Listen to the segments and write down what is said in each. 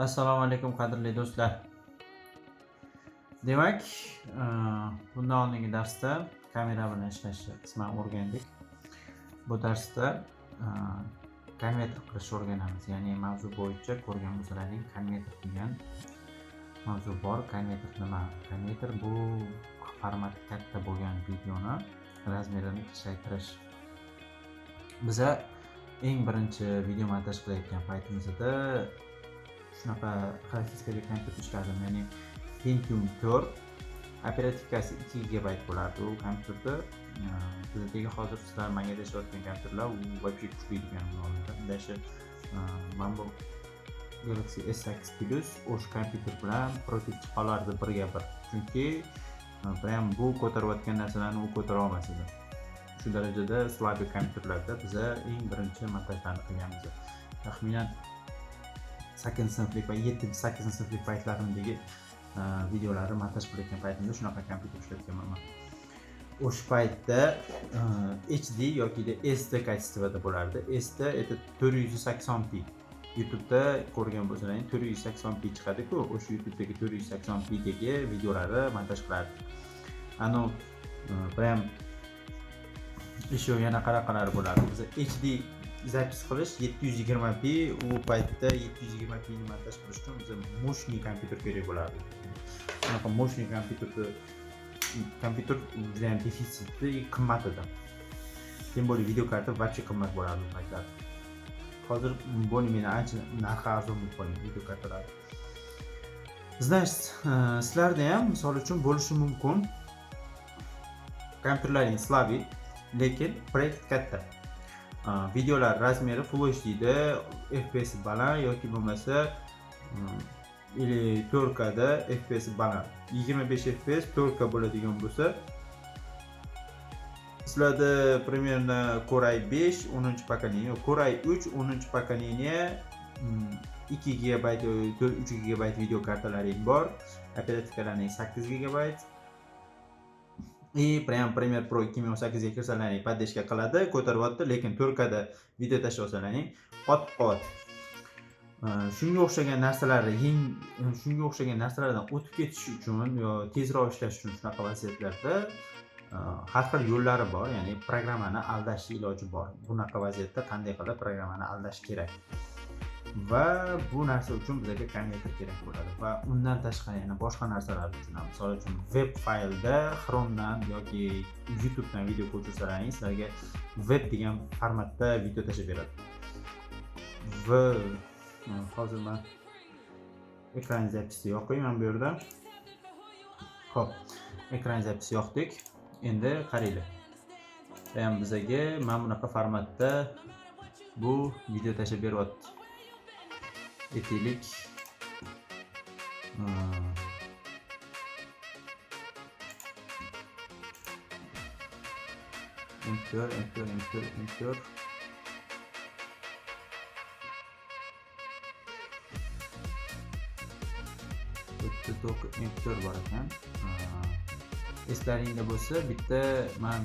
Assalomu alaykum qadrli do'stlar. Demak, bundan oldingi darsda kamera bilan ishlashni qisman o'rgandik. Bu darsda konverter qilishni o'rganamiz. Ya'ni mavzu bo'yicha ko'rgan bo'lsalaring, konverter degan mavzu bor. Konverter nima? Konverter bu format katta bo'lgan videoni razmerini kichaytirish. Biza eng birinchi video montaj qilayotgan paytimizda shunaqa xarakteristikali kompyuter ishladim. Ya'ni Pentium 4 operativkasi 2 GB bo'lardi u kompyuterda. Bizdagi hozir sizlar menga deshayotgan kompyuterlar u вообще kuchli degan ma'noda. Bundashi Mambo Galaxy S8 Plus o'sha kompyuter bilan prototip chiqarardi birga bir. Chunki prям bu ko'tarayotgan narsalarni u ko'tara olmas edi. Shu darajada slabik kompyuterlarda biza eng birinchi montajlarni qilganmiz. Taxminan 8-sinflik va 7-8 sinflik paytlarimdagi videolarni montaj qilayotgan paytimda shunaqa kompyuter ishlatganman. O'sha paytda HD yoki SD kачествоda bo'lardi. SD это 480p. YouTube'da ko'rgan bo'lsalaring 480p chiqadi-ku, o'sha YouTube'dagi 480p dagi videolarni montaj qilardim. Ano prям еще yana qanaqalari bo'lardi. Biz HD zapis qilish 720p, u paytda 720p ni montaj qilish uchun bizga мощный kompyuter kerak bo'lardi. Shunaqa мощный kompyuter juda ham defitsitli, qimmat edi. Тем более video karta вообще qimmat bo'lardi u paytlar. Hozir bo'lmaydi, ancha narxi arzon bo'lib qolgan video kartalar. Значит, sizlarda ham misol uchun bo'lishi mumkin. Kompyuterlaring slabik, lekin proyekt katta. Videolar razmeri Full HD'da, FPS baland yoki bo'lmasa 4K da FPS baland. 25 FPS 4K bo'ladigan bo'lsa, sizlarda примерно Core i5 10-поколение, Core i3 10-поколение 2 GB, 3 GB video kartalaring bor, operativkalaring 8 GB. Prям Premiere Pro 2018 ga kirsalaring poddeshka qiladi, ko'taryapti, lekin 4K da video tashlashalaring qotib qoladi. Shunga o'xshagan narsalardan o'tib ketish uchun yo tezroq ishlash uchun shunaqa vaziyatlarda har xil yo'llari bor, ya'ni programmani aldash iloji bor. Bunaqa vaziyatda qanday qilib programmani aldash kerak? Va bu narsa uchun bizga konverter kerak bo'ladi va undan tashqari yana boshqa narsalar uchun ham, misol uchun web faylda Chromedan yoki YouTubedan video ko'chirsalaringiz sizlarga web degan formatda video tashlab beradi. Va hozir men ekran zapisi yoqayman bu yerda. Xo'p, ekran zapisi yoqdik. Endi qaranglar. Ham bizga mana bunaqa formatda bu video tashlab beryapti. Aytaylik, enter. Bitta enter bor ekan. Eslaringda bo'lsa, bitta men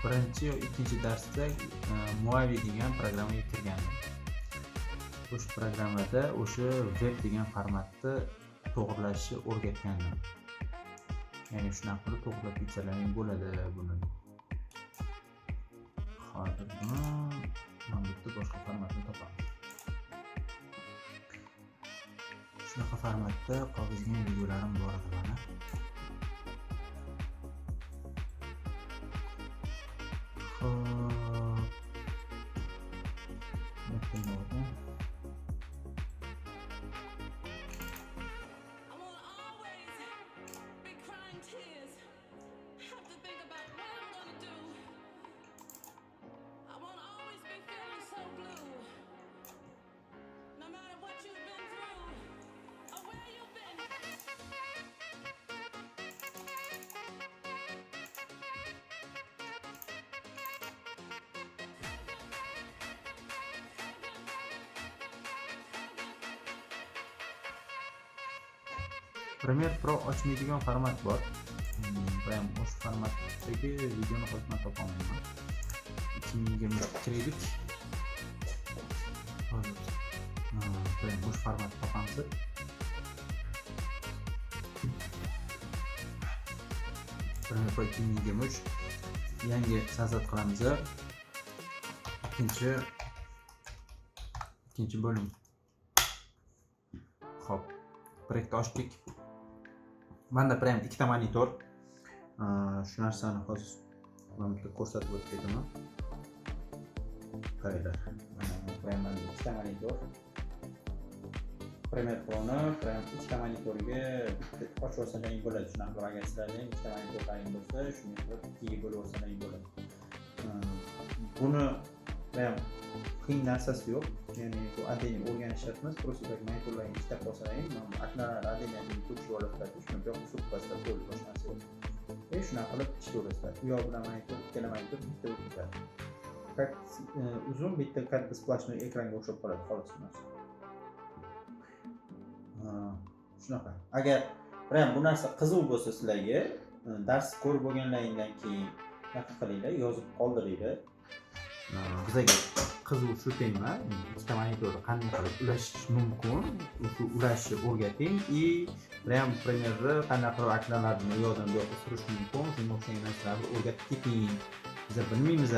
birinchi yo ikkinchi darsda Moavi degan programmaga kirgandim. O'sha programmada o'sha web degan formatni to'g'rilashni o'rgatgandim. Ya'ni shunaqa qilib to'g'rilab ketsalaring bo'ladi buni. Hozir men bitta boshqa formatni topaman. Shunaqa formatda qolgan videolarim bor edi mana. Premiere Pro ochmaydigan format bor. Prям o'sha formatdagi videoni hozir topaman. 2020 kirdik. Hozir prям o'sha format topamiz. Premiere Pro 2023 yangi sazat qilamiz. Ikkinchi bo'lim. Xo'p, proyektni ochdik. Menda prям ikkita monitor. Shu narsani hozir mana bitta ko'rsatib o'tayman. Qaranglar. Mana ikkita monitor. Premiere Pro'ni prям ikkita monitorga bitta ochib olsalaring bo'ladi. Shunaqa qilib agar sizlarning ikkita monitorlaring bo'lsa, shuni ikkiga bo'lib olsalaring bo'ladi. Buni prям qiyin narsasi yo'q. Ya'ni bu adeni o'rganishyapmiz. Просто так monitorlarni ikkita qilsalaring, aknalar adeni ko'chib oladi, shuni bu yoqqa surtmasdan bo'lib boshqa narsa yo'q. Shunaqa qilib ishlaverasizlar. U yoq bilan monitor, ikkala monitor bitta o'tadi. Как uzun bitta katta splashnoy ekranga o'xshab qoladi, xolos bu narsa. Shunaqa. Agar prям bu narsa qiziq bo'lsa sizlarga, dars ko'rib bo'lganlaringdan keyin nima qilinglar, yozib qoldiringlar. Bizga qiziq shu tema, ikkita monitorni qanday qilib ulashish mumkin, shu ulashishni o'rgating и prям Premiere'ni qanday qilib aklalarni u yoqdan bu yoqqa surish mumkin, shunga o'xshagan narsalarni o'rgatib keting. Biz bilmaymiz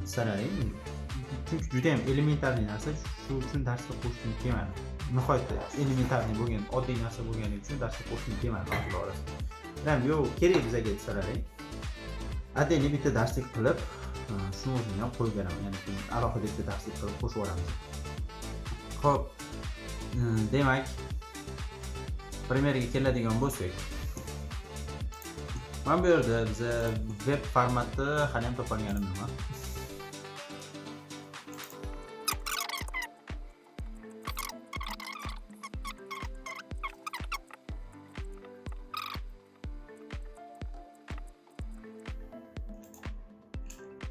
desalaring, chunki juda ham elementarniy narsa, shu uchun darsga qo'shishim kelmadi. Nihoyatda elementarniy bo'lgan, oddiy narsa bo'lgani uchun darsga qo'shishim kelmadi hozir orasida. Prям yo'q, kerak bizga desalaring. Adeni bitta darslik qilib shuni o'zini ham qo'yib beraman. Ya'ni alohida bitta darslik qilib qo'shib yuboramiz. Xo'p, demak, Premiere'ga keladigan bo'lsak, mana bu yerda biz web formati hali ham topolganim nima?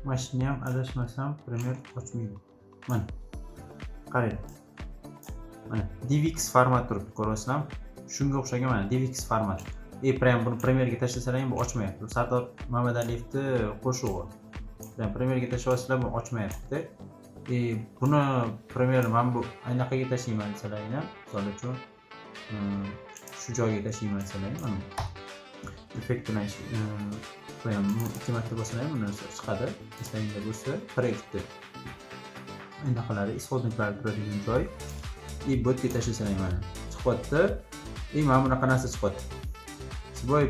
Mashina ham adashmasam Premiere ochmaydi. Mana. Qarang. Mana DivX format turibdi, ko'ryapsizlarmi? Shunga o'xshagan mana DivX format. Prям buni Premiere'ga tashlasalar bu ochmayapti. Sardor Mamadaliyevni qo'shig'i. Prям Premiere'ga tashlasanglar bu ochmayapti. Buni Premiere men bu anaqaga tashlayman desalaring, misol uchun shu joyga tashlayman desalaring, mana effekt bilan prям ikki marta bosalaring buni chiqadi. Eslangizda bo'lsa, proyektni anaqalari, исходниклari turadigan joy. Bu yerga tashlasaring mana chiqyapti. Mana bunaqa narsa chiqyapti. Свой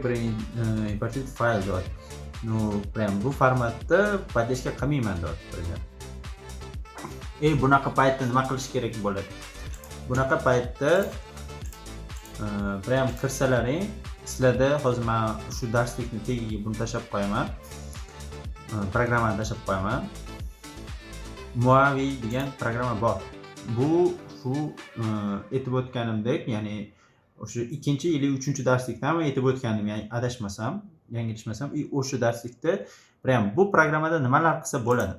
imported file deyapti. Ну, prям bu formatda поддержка qilmayman deyapti, например. Bunaqa paytda nima qilish kerak bo'ladi? Bunaqa paytda prям kirsalaring, sizlarda hozir men shu darslikni tagiga buni tashlab qo'yaman. Programmani tashlab qo'yaman. Moavi degan programma bor. Bu shu aytib o'tganimdek, ya'ni o'sha 2-yili 3-darslikdan aytib o'tgandim, ya'ni adashmasam, yanglishmasam, o'sha darslikda prям bu programmada nimalar qilsa bo'ladi.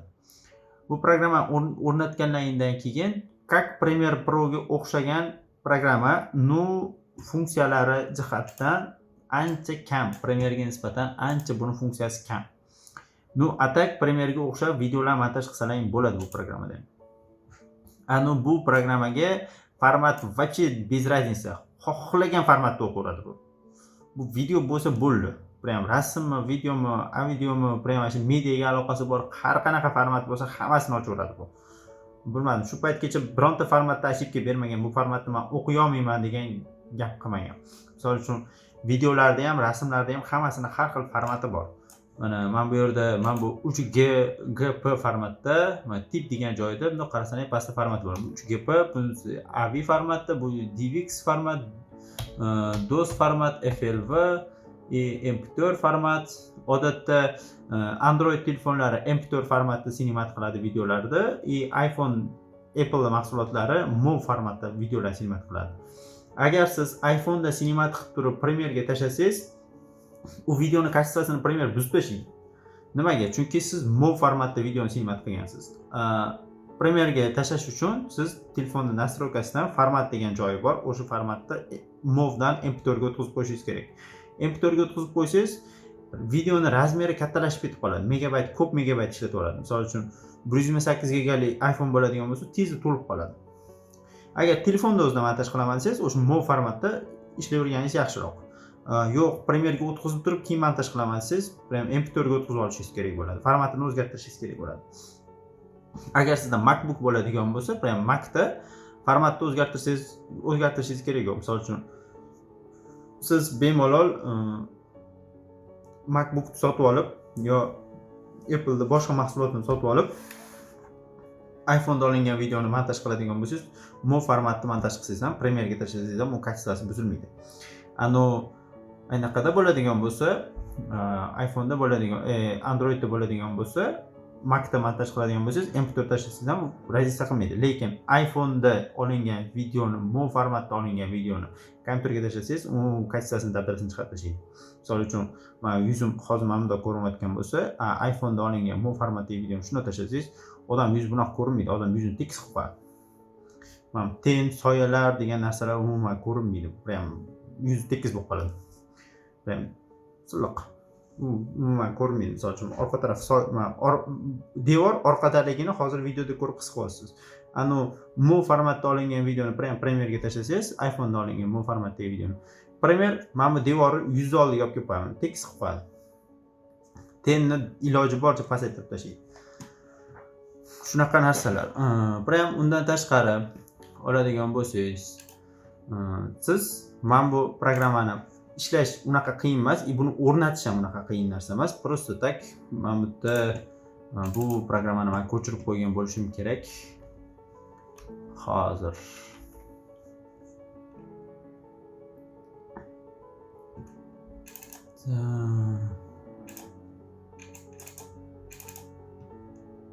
Bu programma o'rnatganlaringdan keyin как Premiere Pro'ga o'xshagan programma, funksiyalari jihatdan ancha kam, Premiere'ga nisbatan ancha buni funksiyasi kam. Atak Premiere'ga o'xshab videolar montaj qilsalaring bo'ladi bu programmada. Bu programmaga format вообще без разницы. Xohlagan formatda o'qiradi bu. Bu video bo'lsa bo'ldi. Prям rasmmi, videomi, audiomi, prям shu mediaga aloqasi bor, har qanaqa format bo'lsa hammasini ochaveradi bu. Bilmadim, shu paytgacha bironta formatda ошибка bermagan, bu formatni men o'qiy olmayman degan gap qilmagan. Misol uchun videolarda ham, rasmlarda ham hammasini har xil formati bor. Mana men bu yerda bu 3GP formatda, mana tip degan joyda buni qarasang pastda format bor. Bu 3GP, bu AV formatda, bu DivX format, DOS format, FLV, MP4 format. Odatda Android telefonlari MP4 formatda sinemat qiladi videolarda, iPhone, Apple mahsulotlari MOV formatda videolar sinemat qiladi. Agar siz iPhone da sinemat qilib turib Premiere'ga tashlasangiz, u videoni kachествосini Premiere buzib tashlaydi. Nimaga? Chunki siz MOV formatda videoni sinemat qilgansiz. Premiere'ga tashlash uchun siz telefonning настройкасida format degan joyi bor. O'sha formatda MOV dan MP4 ga o'tkazib qo'yishingiz kerak. MP4 ga o'tkazib qo'ysangiz, videoni razmeri kattalashib ketib qoladi. Megabayt, ko'p megabayt ishlataveradi. Misol uchun 128 gigalik iPhone bo'ladigan bo'lsa, tezda to'lib qoladi. Agar telefonda o'zida montaj qilaman desangiz, o'sha MOV formatda ishlayverganingiz yaxshiroq. Yo'q, Premierga o'tkazib turib, keyin montaj qilaman desangiz, MP4 ga o'tkazib olishingiz kerak bo'ladi. Formatini o'zgartirishingiz kerak bo'ladi. Agar sizda MacBook bo'ladigan bo'lsa, Macda formatni o'zgartirishingiz kerak yo'q. Misol uchun siz bemalol MacBook sotib olib yo Apple'da boshqa mahsulotni sotib olib iPhone'da olingan videoni montaj qiladigan bo'lsangiz, MOV formatda montaj qilsangiz ham, Premierga tashlasangiz ham u kачествоsi buzilmaydi. Anaqada bo'ladigan bo'lsa, iPhone'da bo'ladigan, Androidda bo'ladigan bo'lsa, Macda montaj qiladigan bo'lsangiz, MP4 tashlasangiz ham razisa qilmaydi. Lekin iPhone'da olingan videoni, MOV formatda olingan videoni kompyuterga tashlasangiz, u kачествосini dabdasini chiqarib tashlaydi. Misol uchun, yuzim hozir mana bunda ko'rinayotgan bo'lsa, iPhone'da olingan MOV formatdagi videoni shunday tashlasangiz, odam yuzi bunaqa ko'rinmaydi. Odam yuzini tekis qilib qo'yadi. Ten, soyalar degan narsalar umuman ko'rinmaydi. Yuzi tekis bo'lib qoladi. Silliq. Umuman ko'rinmaydi. Misol uchun orqa taraf devor orqadaligini hozir videoda ko'rib his qilyapsiz. MOV formatda olingan videoni Premierga tashlasangiz, iPhone'da olingan MOV formatdagi videoni. Premier mana bu devorni yuzi oldiga olib kelib qo'yaman. Tekis qilib qo'yadi. Tenni iloji boricha pasaytirib tashlaydi. Shunaqa narsalar. Undan tashqari oladigan bo'lsangiz, siz mana bu programmani ishlash unaqa qiyin emas, buni o'rnatish ham unaqa qiyin narsa emas. Просто tak mana bu yerda bu programmani men ko'chirib qo'ygan bo'lishim kerak. Hozir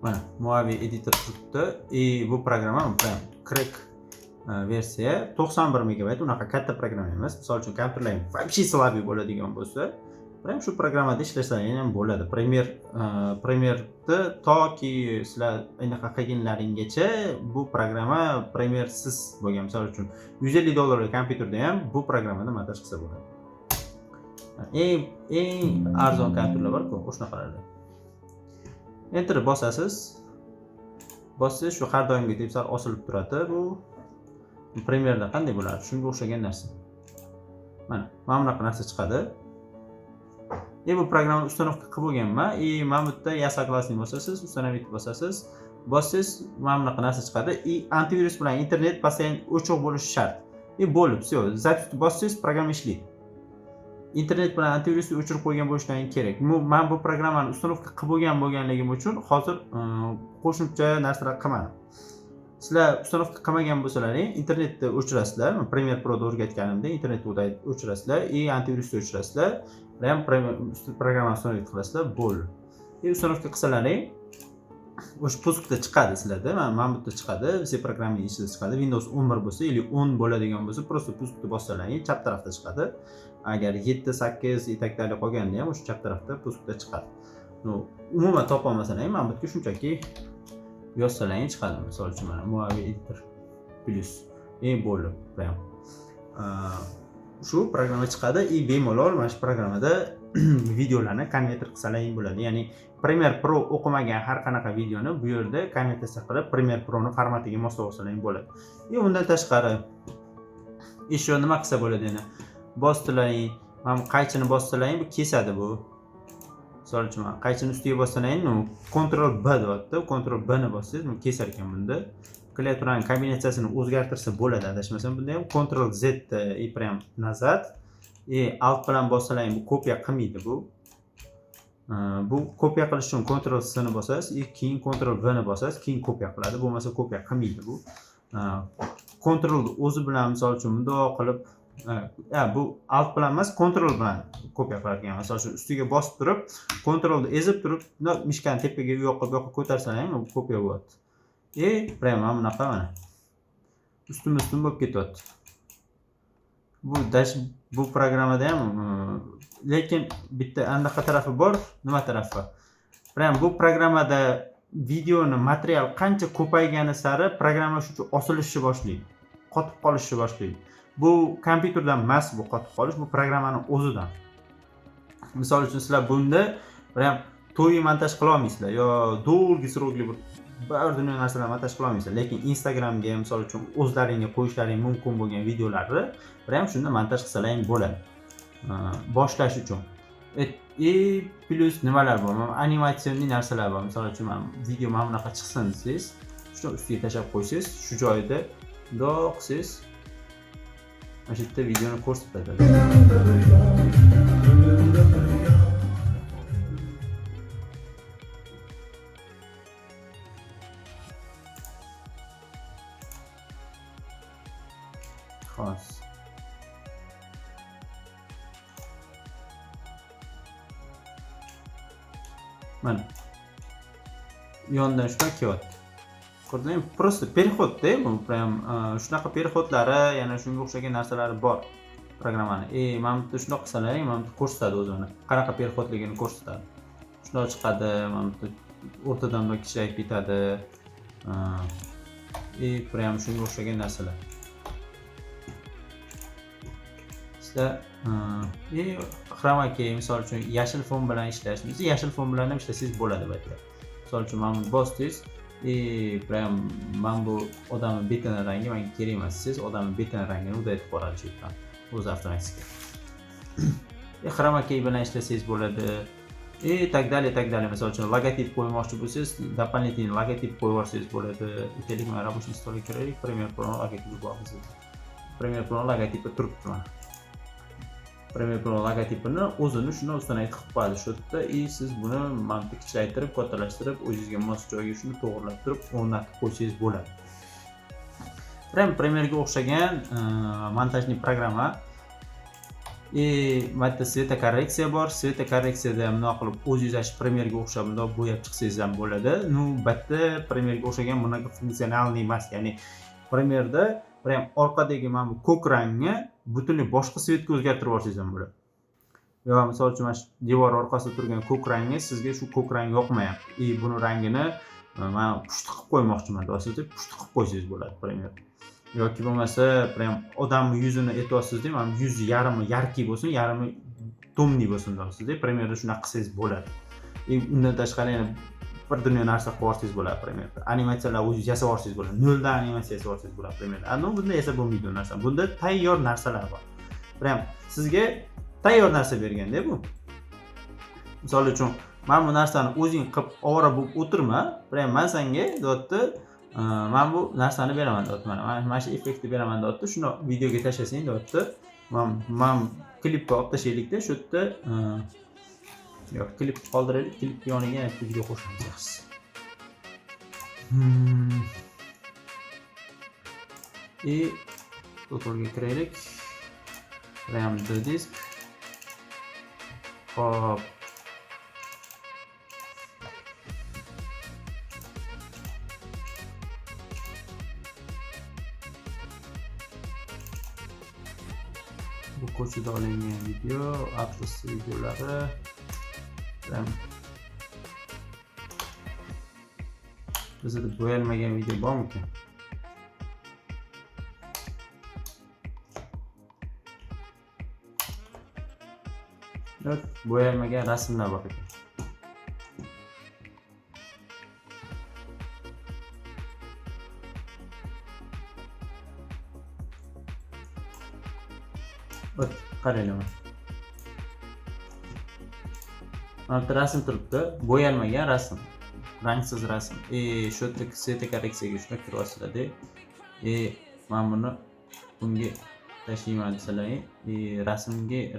mana moviy editor turibdi. Bu programma Crack versiya 91 megabayt, unaqa katta programma emas. Misol uchun kompyuterlaring вообще слабый bo'ladigan bo'lsa, shu programmada ishlasangiz ham bo'ladi. Premierda toki sizlar anaqa qilganlaringgacha bu programma Premiersiz bo'lgan. Misol uchun $150 kompyuterda ham bu programmani montaj qilsa bo'ladi. Eng arzon kompyuterlar bor-ku, o'shanaqalarda. Enter bosasiz. Shu har doimgi tepsar osilib turadi. Bu Premierda qanday bo'ladi? Shunga o'xshagan narsa. Mana bunaqa narsa chiqadi. Bu programmani ustanovka qilib bo'lganman. Mana bu yerda я согласный bosasiz, установить bosasiz. Bosasiz, mana bunaqa narsa chiqadi. Antivirus bilan internet постоянно o'chiq bo'lishi shart. Bo'lib, всё, запись bosasiz, program ishlaydi. Internet bilan antivirusni o'chirib qo'ygan bo'lishlari kerak. Men bu programmani ustanovka qilib bo'lganligim uchun hozir qo'shimcha narsalar qilmadim. Sizlar ustanovka qilmagan bo'lsalaring, internetda o'chirasizlar. Premiere Pro'da o'rgatganimda internetda o'chirasizlar, antivirusni o'chirasizlar, ham programmani ustanovka qilasizlar, bo'ldi. Ustanovka qilsalaring, o'sha puskda chiqadi sizlarda. Mana bu yerda chiqadi, все programma ichida chiqadi. Windows 11 bo'lsa, yoki 10 bo'ladigan bo'lsa, просто puskni bossalaring, chap tarafda chiqadi. Agar 7, 8 yetakdalik qolganda ham o'sha chap tarafda puskda chiqadi. Umuman topa olmasangiz, mana bu yerga shunchaki yozsalaring chiqadi. Misol uchun mana moviy editor plus bo'lib, shu programma chiqadi. Bemalol mana shu programmada videolarni konverter qilsalaring bo'ladi. Ya'ni Premiere Pro o'qimagan har qanaqa videoni bu yerda konvertatsiya qilib, Premiere Pro'ni formatiga moslab olsalaring bo'ladi. Undan tashqari еще nima qilsa bo'ladi yana? Bostilaring, mana qaychini bossalaring, bu kesadi bu. Misol uchun qaychini ustiga bossalaring, Ctrl B deyapti. Ctrl B ni bossangiz, bu kesar ekan bunda. Klaviaturaning kombinatsiyasini o'zgartirsa bo'ladi, adashmasam. Bunda ham Ctrl Z prям назад. Alt bilan bossalaring, bu kopiya qilmaydi bu. Bu kopiya qilish uchun Ctrl C ni bosasiz, keyin Ctrl V ni bosasiz, keyin kopiya qiladi. Bo'lmasa kopiya qilmaydi bu. Ctrl o'zi bilan misol uchun bundoq qilib, bu alt bilan emas, Ctrl bilan kopiya qilarkan. Misol uchun ustiga bosib turib, Ctrl ni ezib turib, mishkani tepaga u yoqqa bu yoqqa ko'tarsangiz, bu kopiya bo'ladi. Prям mana bunaqa mana. Ustum bo'lib ketyapti. Bu programmada ham lekin bitta anaqa tarafi bor, nima tarafi? Prям bu programmada videoni material qancha ko'paygani sari programma shuncha osilishni boshlaydi. Qotib qolishni boshlaydi. Bu kompyuterdan emas, bu qotib qolish, bu programmaning o'zidan. Misol uchun sizlar bunda prям to'y montaj qila olmaysizlar yo dolgi srogli bir bir dunyo narsalarni montaj qila olmaysan, lekin Instagramga misol uchun o'zlaringga qo'yishlaring mumkin bo'lgan videolarni ham shunda montaj qilsalaring bo'ladi. Boshlash uchun. Plus nimalar bor? Animatsion narsalar bor. Misol uchun video mana bunaqa chiqsin desangiz, shuni ustiga tashlab qo'ysangiz, shu joyda mundoq qilsangiz, mana shu yerda videoni ko'rsatadi. Xo'sh. Mana yondan shunaqa kelyapti. Ko'rdingmi? Просто переход-da bu. Prям shunaqa переходlari, yana shunga o'xshagan narsalari bor programmani. Mana bu shundoq qilsalaring, mana bu ko'rsatadi o'zini. Qanaqa переходligini ko'rsatadi. Shundoq chiqadi, mana bu o'rtadan bir kichrayib ketadi. Prям shunga o'xshagan narsalar. Chroma key misol uchun yashil fon bilan ishlash. Siz yashil fon bilan ham ishlasangiz bo'ladi albatta. Misol uchun mana buni bosdingiz, prям mana bu odamning betini rangi menga kerak emas. Siz odamning betini rangini o'zgartirib yuboradi shu yerdan. O'zi avtomatik. Chroma key bilan ishlasangiz bo'ladi. Tak dalее. Misol uchun logotip qo'ymoqchi bo'lsangiz, дополнительный logotip qo'yib yuborsangiz bo'ladi. Aytaylik, mana rабочий stolga kiraylik, Premiere Pro logotipi bor bizda. Premiere Pro logotipi turibdi mana. Premiere Pro logotipini o'zini shuni ustidan aytib qo'yadi shu yerda. Siz buni mantiq kichraytirib, kattalashtirib, o'zingizga mos joyiga shuni to'g'rilab turib, o'rnatib qo'ysangiz bo'ladi. Premiere'ga o'xshagan montajli programma. Bitta svetokorreksiya bor. Svetokorreksiyada ham nima qilib o'zingiz Premiere'ga o'xshab bundoq bo'yab chiqsangiz ham bo'ladi. Bitta Premiere'ga o'xshagan bunaqa funksionalniy emas. Ya'ni Premiere'da prям orqadagi mana bu ko'k rangni butunlay boshqa svetga o'zgartirib yuborsangiz ham bo'ladi. Yo, misol uchun mana shu devor orqasida turgan ko'k rangi sizga shu ko'k rang yoqmayapti. Buni rangini mana pushti qilib qo'ymoqchiman deysiz, pushti qilib qo'ysangiz bo'ladi Premiere. Yoki bo'lmasa, prям odamning yuzini aytyapsiz-da, mana yuzi yarimi yarki bo'lsin, yarimi tomniy bo'lsin deysiz-da, Premiere'da shunaqa qilsangiz bo'ladi. Undan tashqari yana bir dunyo narsa qilib yuborsangiz bo'ladi Premiere'da. Animatsiyalar o'zingiz yasab yuborsangiz bo'ladi. Noldan animatsiya yasab yuborsangiz bo'ladi Premiere'da. Bunda yasab bo'lmaydi narsa. Bunda tayyor narsalar bor. Prям sizga tayyor narsa berganda bu. Misol uchun, men bu narsani o'zing qilib ovora bo'lib o'tirma, prям men senga deyapti, men bu narsani beraman deyapti. Mana shu effektni beraman deyapti. Shuni videoga tashlasang deyapti. Men klipga olib tashlaylikda shu yerda yo'q, klip qoldiraylik, klip yoniga yana video qo'shamiz yaxshisi. Tutorialga kiraylik. RAM disk. Hop. Bu ko'chada olingan video, Atlas videolari. Bizda bo'yalmagan video bormi-ki? Yo'q, bo'yalmagan rasmlar bor ekan. Qaranglar. Mana rasm turibdi, bo'yalmagan rasm, rangsiz rasm. Shu yerda svetokorreksiyaga shuna kiryapsizlar-da. Men buni bunga tashlayman desalaring,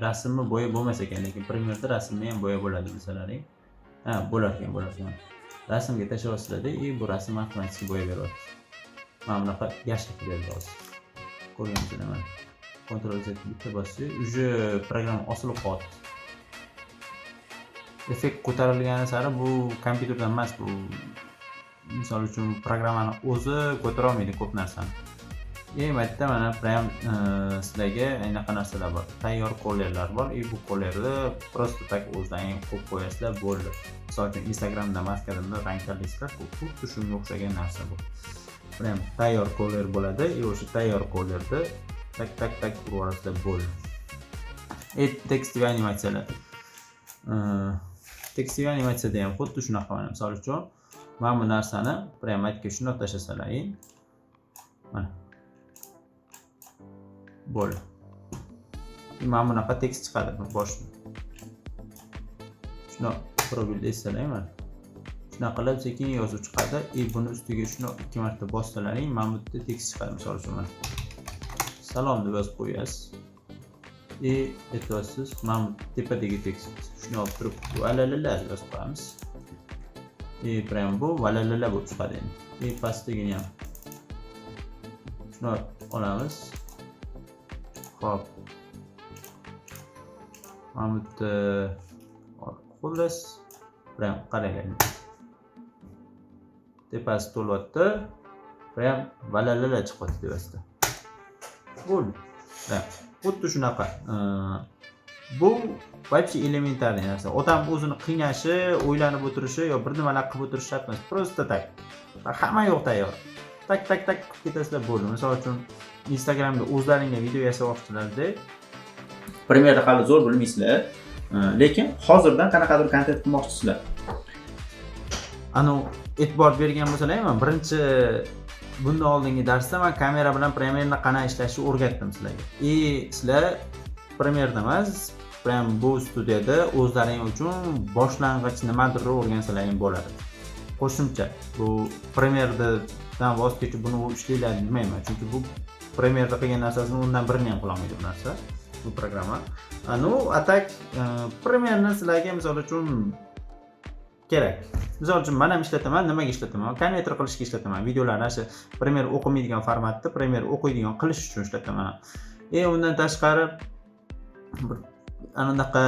rasmni bo'ya bo'lmas ekan, lekin Premiere'da rasmni ham bo'ya bo'ladi desalaring. Bo'lar ekan. Rasmga tashlayapsizlar-da, bu rasm avtomatik bo'ya beryapti. Mana bunaqa yashil berdi hozir. Ko'rgansizlar mana. Ctrl Z bitta bossangiz, уже program osilib qoldi. Effekt ko'tarilgani sari bu kompyuterdan emas, bu misol uchun programmani o'zi ko'tara olmaydi ko'p narsani. Bitta mana prям sizlarga anaqa narsalar bor. Tayyor kollerlar bor. Bu kollerni просто tak o'zidan qo'yib qo'yasizlar, bo'ldi. Misol uchun Instagramda, maskadanda rang tanlaysizlar, xuddi shunga o'xshagan narsa bu. Prям tayyor koller bo'ladi. O'sha tayyor kollerni tak urib yuborasizlar, bo'ldi. Tekstli animatsiyalar. Tekstli animatsiyada ham xuddi shunaqa mana. Misol uchun, mana bu narsani pryamatga shundoq tashlasalaring. Mana. Bo'ldi. Mana bunaqa tekst chiqadi boshda. Shuni probelda etsalaring mana. Shunaqa qilib sekin yozuv chiqadi. Buni ustiga shuni 2 marta bossalaring, mana bu yerda tekst chiqadi. Misol uchun mana. Salom deb yozib qo'yasiz. Aytyapsiz, mana bu tepadagi tekst. Shuni olib turib, valalala deb yozib qo'yamiz. Prям bu valalala bo'lib chiqadi endi. Pastdagini ham. Shuni olamiz. Xo'p. Mana bu yerda xullas prям qarang. Tepasi to'lyapti. Prям valalala chiqyapti tepasida. Bo'ldi. Xuddi shunaqa. Bu вообще elementarniy narsa. Odam o'zini qiynashi, o'ylanib o'tirishi yo bir nimalar qilib o'tirish shart emas. Просто tak. Hamma yo'q tayyor. Tak qilib ketasizlar bo'ldi. Misol uchun Instagramda o'zlaringga video yasamoqchilarda primerda hali zo'r bilmaysizlar, lekin hozirdan qanaqadir kontent qilmoqchisizlar. E'tibor bergan bo'lsalaring, men birinchi bundan oldingi darsda men kamera bilan Premiere'ni qanday ishlashni o'rgatdim sizlarga. Sizlar Premiere'da emas, prям bu studiyada o'zlaring uchun boshlang'ich nimadir o'rgansalaring bo'ladi. Qo'shimcha bu Premiere'dan voz kechib buni ishlaydi demayman, chunki bu Premiere'da qilgan narsasini undan birini ham qila olmaydi bu narsa, bu programma. Atak Premiere'ni sizlarga misol uchun kerak. Misol uchun men ham ishlataman, nimaga ishlataman? Konverter qilishga ishlataman. Videolarni shu Premiere o'qimaydigan formatda Premiere o'qiydigan qilish uchun ishlataman. Undan tashqari anaqa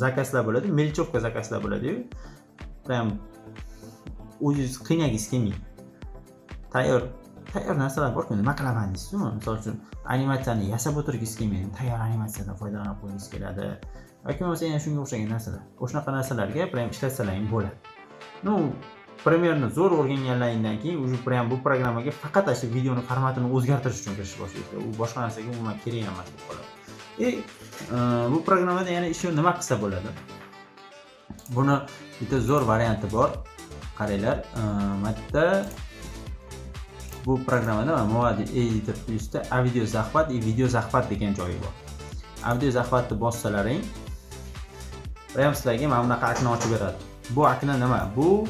zakazlar bo'ladi, melchovka zakazlar bo'ladi-yu. Prям o'zingiz qiynagingiz kelmaydi. Tayyor narsalar bor-ku, nima qilaman deysizmi? Misol uchun animatsiyani yasab o'tirgingiz kelmaydi, tayyor animatsiyadan foydalanib qo'yingiz keladi. Yoki bo'lmasa yana shunga o'xshagan narsalar. O'shanaqa narsalarga prям ishlatsalaring bo'ladi. Premiere'ni zo'r o'rganganlaringdan keyin уже prям bu programmaga faqat shu videoni formatini o'zgartirish uchun kirish boshlaysizlar. U boshqa narsaga umuman kerak emas deb qoladi. Bu programmada yana ish nima qilsa bo'ladi? Buni bitta zo'r varianti bor. Qaranglar, mana bu programmada Moadi Editor Plus'da audio захват va video захват degan joyi bor. Audio захватni bossalaring, prям sizlarga mana bunaqa okno ochib beradi. Bu okno nima? Bu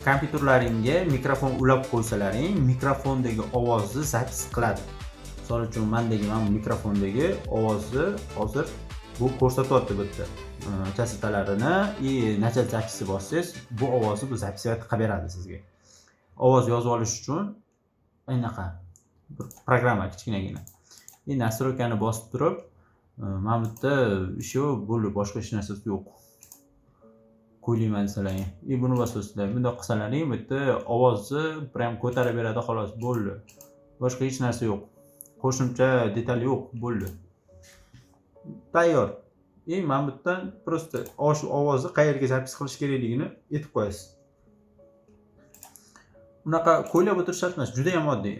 kompyuterlaringga mikrofon ulab qo'ysalaring, mikrofondagi ovozni zapis qiladi. Misol uchun mendagi mana bu mikrofondagi ovozni hozir bu ko'rsatyapti bu yerda. Chastotalarini necha zapisi bossangiz, bu ovozni bu zapisat qilib beradi sizga. Ovoz yozib olish uchun anaqa bir programma kichkinagina. Nastroykani bosib turib, mana bu yerda shu bo'ldi, boshqa hech narsasi yo'q. Qo'ylayman desalaring, buni bosasizlar, bunday qilsalaring, bu yerda ovozni prям ko'tarib beradi, xolos, bo'ldi. Boshqa hech narsa yo'q. Qo'shimcha detal yo'q, bo'ldi. Tayyor. Mana bu yerdan просто shu ovozni qayerga zapis qilish kerakligini aytib qo'yasiz. Bunaqa qo'ylab o'tirish shart emas, juda ham oddiy.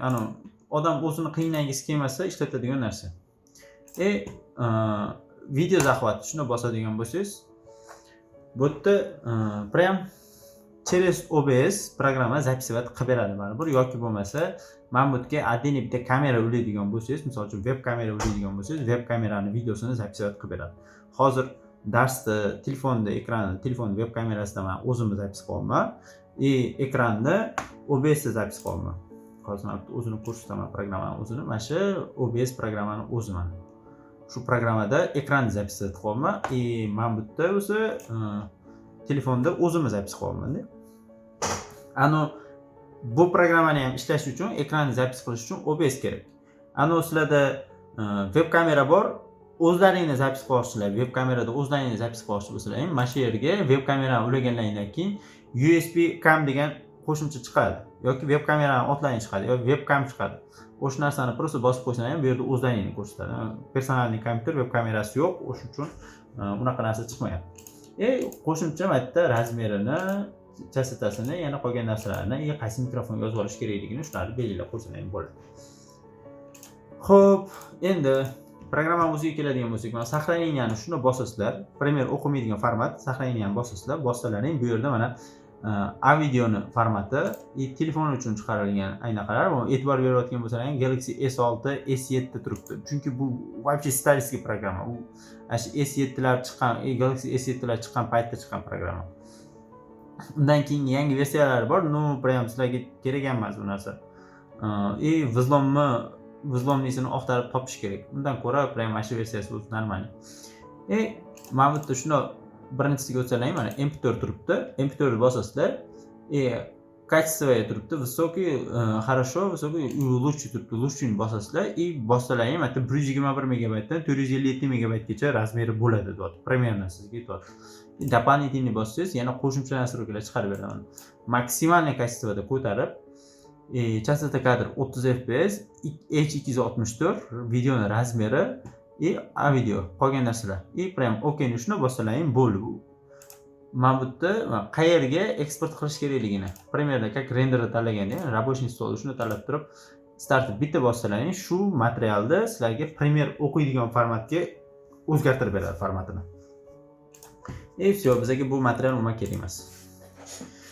Odam o'zini qiynaygingiz kelmasa ishlatadigan narsa. Video захват shuni bosadigan bo'lsangiz, bu yerda prям через OBS programma zapisat qilib beradi baribir, yoki bo'lmasa mana bu yerga отдельный bitta kamera ulaydigan bo'lsangiz, misol uchun web kamera ulaydigan bo'lsangiz, web kamerani videosini zapisat qilib beradi. Hozir darsda telefon web kamerasidan men o'zimni zapis qilyapman. Ekranda OBS da zapis qilyapman. Hozir men o'zini ko'rsataman programmani o'zini. Mana shu OBS programmani o'zi mana. Shu programmada ekranni zapis qilyapman. Men bu yerda o'zi telefonda o'zimni zapis qilyapman-da. Bu programmani ham ishlash uchun, ekranni zapis qilish uchun OBS kerak. Sizlarda web kamera bor, o'zlaringni zapis qilmoqchilar, web kamerada o'zlaringni zapis qilmoqchi bo'lsalar, mana shu yerga web kamerani ulaganingdan keyin USB cam degan qo'shimcha chiqadi, yoki web kamerani otlaring chiqadi, yoki webcam chiqadi. O'sha narsani просто bosib qo'ysanglar ham bu yerda o'zlaringni ko'rsatadi. Personalniy kompyuter, web kamerasi yo'q, o'sha uchun unaqa narsa chiqmayapti. Qo'shimcha mana yerda razmerini, chastotasini, yana qolgan narsalarni, qaysi mikrofonga yozib olish kerakligini shularni belgilab qo'ysanglar bo'ladi. Xo'p, endi programma o'ziga keladigan bo'lsak, mana saqlaningni shuni bosasizlar. Premiere o'qimaydigan format, saqlaningni ham bosasizlar. Bossalaring bu yerda mana A videoni formati telefon uchun chiqarilgan aynaqalar. E'tibor berayotgan bo'lsalaring Galaxy S6, S7 turibdi. Chunki bu вообще stylistskiy programma. U shu S7lar chiqqan, Galaxy S7lar chiqqan paytda chiqqan programma. Undan keyin yangi versiyalari bor. Prям sizlarga kerak emas bu narsa. Vizlomnisini oqtarib topish kerak. Undan ko'ra prям shu versiyasi o'zi normal. Mana bu yerda shuni birinchisiga o'tsalang, mana MP4 turibdi. MP4 bosasizlar, качество turibdi, высокий, хорошо, высокий, лучший turibdi. Лучший bosasizlar, bossalang, mana 121 megabaytdan 457 megabaytgacha razmeri bo'ladi, deyapti. Примерно sizga aytyapti. Дополнительный bossangiz, yana qo'shimcha nastroykalar chiqarib beraman. Maksimalniy качествоda ko'tarib, частота kadr 30 fps, H264, videoni razmeri a video qolgan narsalar. Prям OK ni shuni bossalang bo'ldi bu. Mana bu yerda qayerga eksport qilish kerakligini, примерно как renderni tanlaganda, рабочий stol shuni tanlab turib, start bitta bossalang, shu materialni sizlarga Premiere o'qiydigan formatga o'zgartirib beradi formatini. Все, bizga bu material umuman kerak emas.